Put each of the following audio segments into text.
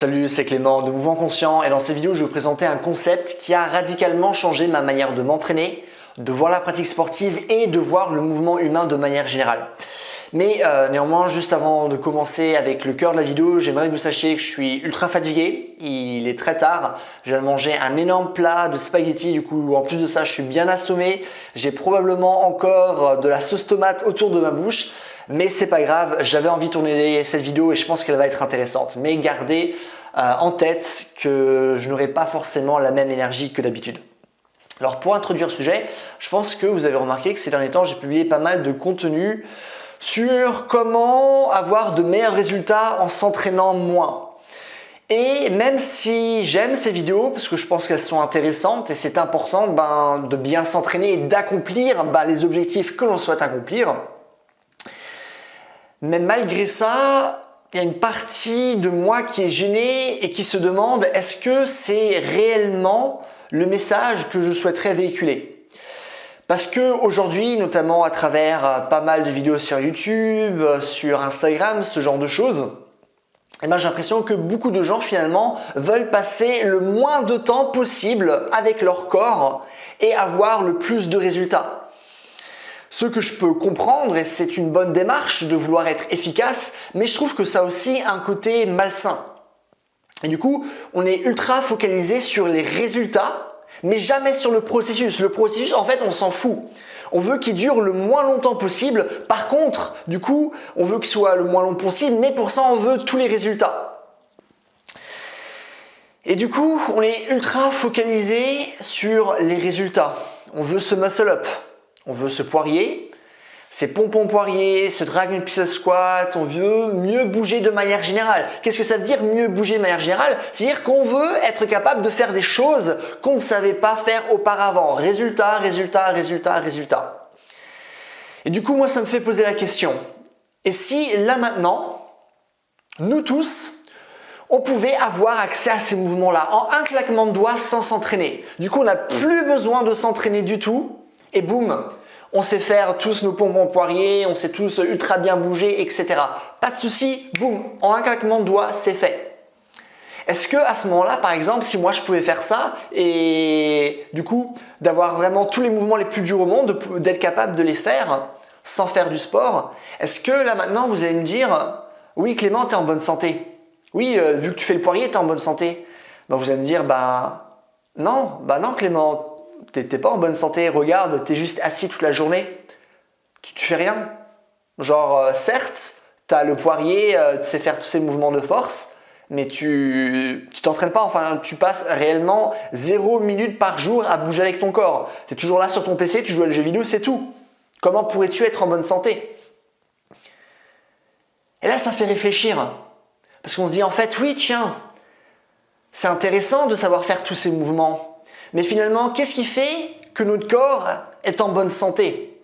Salut, c'est Clément de Mouvement Conscient et dans cette vidéo je vais vous présenter un concept qui a radicalement changé ma manière de m'entraîner, de voir la pratique sportive et de voir le mouvement humain de manière générale. Mais néanmoins, juste avant de commencer avec le cœur de la vidéo, j'aimerais que vous sachiez que je suis ultra fatigué, il est très tard, je viens de manger un énorme plat de spaghettis, du coup en plus de ça je suis bien assommé, j'ai probablement encore de la sauce tomate autour de ma bouche. Mais c'est pas grave, j'avais envie de tourner cette vidéo et je pense qu'elle va être intéressante. Mais gardez en tête que je n'aurai pas forcément la même énergie que d'habitude. Alors pour introduire le sujet, je pense que vous avez remarqué que ces derniers temps, j'ai publié pas mal de contenu sur comment avoir de meilleurs résultats en s'entraînant moins. Et même si j'aime ces vidéos, parce que je pense qu'elles sont intéressantes et c'est important de bien s'entraîner et d'accomplir les objectifs que l'on souhaite accomplir, mais malgré ça, il y a une partie de moi qui est gênée et qui se demande est-ce que c'est réellement le message que je souhaiterais véhiculer? Parce que aujourd'hui, notamment à travers pas mal de vidéos sur YouTube, sur Instagram, ce genre de choses, j'ai l'impression que beaucoup de gens finalement veulent passer le moins de temps possible avec leur corps et avoir le plus de résultats. Ce que je peux comprendre, et c'est une bonne démarche de vouloir être efficace, mais je trouve que ça a aussi un côté malsain. Et du coup, on est ultra focalisé sur les résultats, mais jamais sur le processus. Le processus, en fait, on s'en fout. On veut qu'il dure le moins longtemps possible. Par contre, du coup, on veut qu'il soit le moins long possible, mais pour ça, on veut tous les résultats. Et du coup, on est ultra focalisé sur les résultats. On veut se muscle up. On veut se poirier, c'est pompon poirier, se dragon pistol squat, on veut mieux bouger de manière générale. Qu'est-ce que ça veut dire mieux bouger de manière générale? C'est-à-dire qu'on veut être capable de faire des choses qu'on ne savait pas faire auparavant. Résultat, résultat, résultat, résultat. Et du coup, moi, ça me fait poser la question. Et si là maintenant, nous tous, on pouvait avoir accès à ces mouvements-là en un claquement de doigts sans s'entraîner. Du coup, on n'a plus besoin de s'entraîner du tout. Et boum, on sait faire tous nos pompons poiriers, on sait tous ultra bien bouger, etc. Pas de souci, boum, en un claquement de doigts, c'est fait. Est-ce que à ce moment-là, par exemple, si moi je pouvais faire ça et du coup d'avoir vraiment tous les mouvements les plus durs au monde, d'être capable de les faire sans faire du sport, est-ce que là maintenant vous allez me dire oui Clément, tu es en bonne santé? Oui, vu que tu fais le poirier, tu es en bonne santé. Vous allez me dire non Clément. T'es pas en bonne santé, regarde, t'es juste assis toute la journée, tu fais rien. Genre, certes, t'as le poirier, tu sais faire tous ces mouvements de force, mais tu t'entraînes pas, enfin, tu passes réellement 0 minutes par jour à bouger avec ton corps. T'es toujours là sur ton PC, tu joues à le jeu vidéo, c'est tout. Comment pourrais-tu être en bonne santé? Et là, ça fait réfléchir. Parce qu'on se dit, en fait, oui, tiens, c'est intéressant de savoir faire tous ces mouvements. Mais finalement, qu'est-ce qui fait que notre corps est en bonne santé?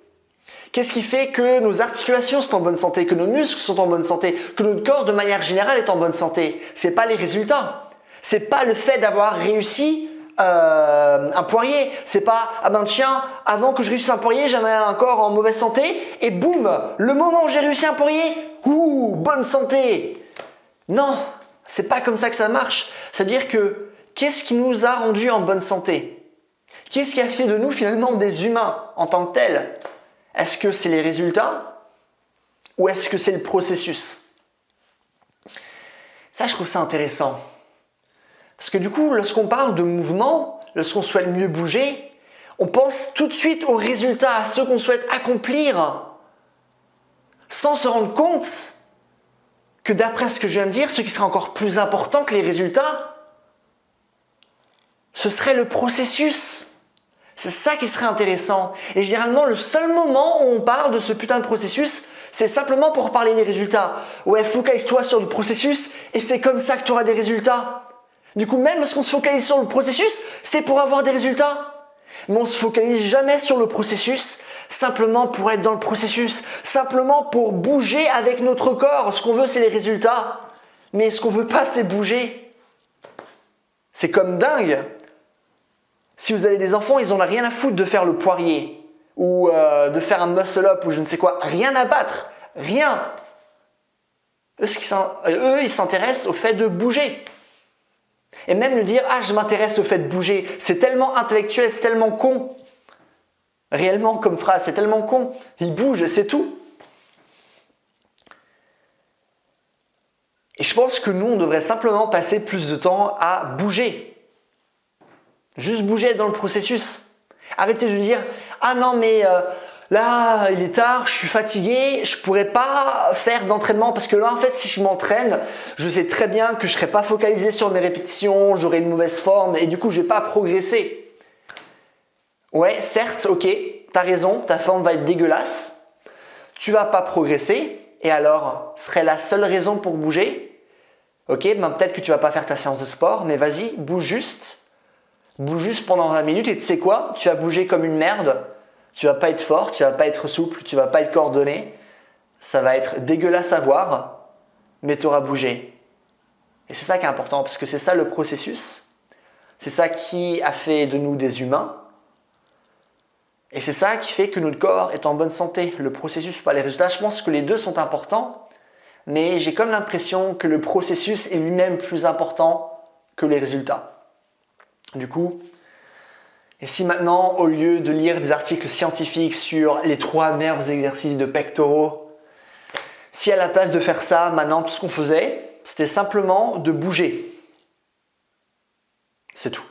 Qu'est-ce qui fait que nos articulations sont en bonne santé, que nos muscles sont en bonne santé, que notre corps de manière générale est en bonne santé? C'est pas les résultats. C'est pas le fait d'avoir réussi un poirier. C'est pas tiens, avant que je réussisse un poirier, j'avais un corps en mauvaise santé et boum, le moment où j'ai réussi un poirier, bonne santé. Non, c'est pas comme ça que ça marche. C'est-à-dire que qu'est-ce qui nous a rendus en bonne santé? Qu'est-ce qui a fait de nous finalement des humains en tant que tels? Est-ce que c'est les résultats ou est-ce que c'est le processus? Ça, je trouve ça intéressant. Parce que du coup, lorsqu'on parle de mouvement, lorsqu'on souhaite mieux bouger, on pense tout de suite aux résultats, à ce qu'on souhaite accomplir, sans se rendre compte que d'après ce que je viens de dire, ce qui serait encore plus important que les résultats, ce serait le processus. C'est ça qui serait intéressant. Et généralement, le seul moment où on parle de ce putain de processus, c'est simplement pour parler des résultats. Ouais, focalise-toi sur le processus et c'est comme ça que tu auras des résultats. Du coup, même lorsqu'on se focalise sur le processus, c'est pour avoir des résultats. Mais on ne se focalise jamais sur le processus, simplement pour être dans le processus, simplement pour bouger avec notre corps. Ce qu'on veut, c'est les résultats. Mais ce qu'on veut pas, c'est bouger. C'est comme dingue. Si vous avez des enfants, ils n'en ont rien à foutre de faire le poirier ou de faire un muscle-up ou je ne sais quoi. Rien à battre. Rien. Eux, ils s'intéressent au fait de bouger. Et même lui dire « Ah, je m'intéresse au fait de bouger », c'est tellement intellectuel, c'est tellement con. Réellement, comme phrase, c'est tellement con. Il bouge, c'est tout. Et je pense que nous, on devrait simplement passer plus de temps à bouger. Juste bouger dans le processus. Arrêtez de dire « Ah non, mais là, il est tard, je suis fatigué, je ne pourrais pas faire d'entraînement parce que là, en fait, si je m'entraîne, je sais très bien que je ne serai pas focalisé sur mes répétitions, j'aurai une mauvaise forme et du coup, je ne vais pas progresser. » Ouais, certes, ok, tu as raison, ta forme va être dégueulasse, tu ne vas pas progresser et alors, ce serait la seule raison pour bouger? Ok, ben peut-être que tu ne vas pas faire ta séance de sport, mais vas-y, bouge juste. Bouge juste pendant 20 minutes et tu sais quoi? Tu vas bouger comme une merde. Tu vas pas être fort, tu vas pas être souple, tu vas pas être coordonné. Ça va être dégueulasse à voir, mais tu auras bougé. Et c'est ça qui est important parce que c'est ça le processus. C'est ça qui a fait de nous des humains. Et c'est ça qui fait que notre corps est en bonne santé. Le processus, pas les résultats. Je pense que les deux sont importants, mais j'ai comme l'impression que le processus est lui-même plus important que les résultats. Du coup, et si maintenant, au lieu de lire des articles scientifiques sur les 3 meilleurs exercices de pectoraux, si à la place de faire ça, maintenant, tout ce qu'on faisait, c'était simplement de bouger. C'est tout.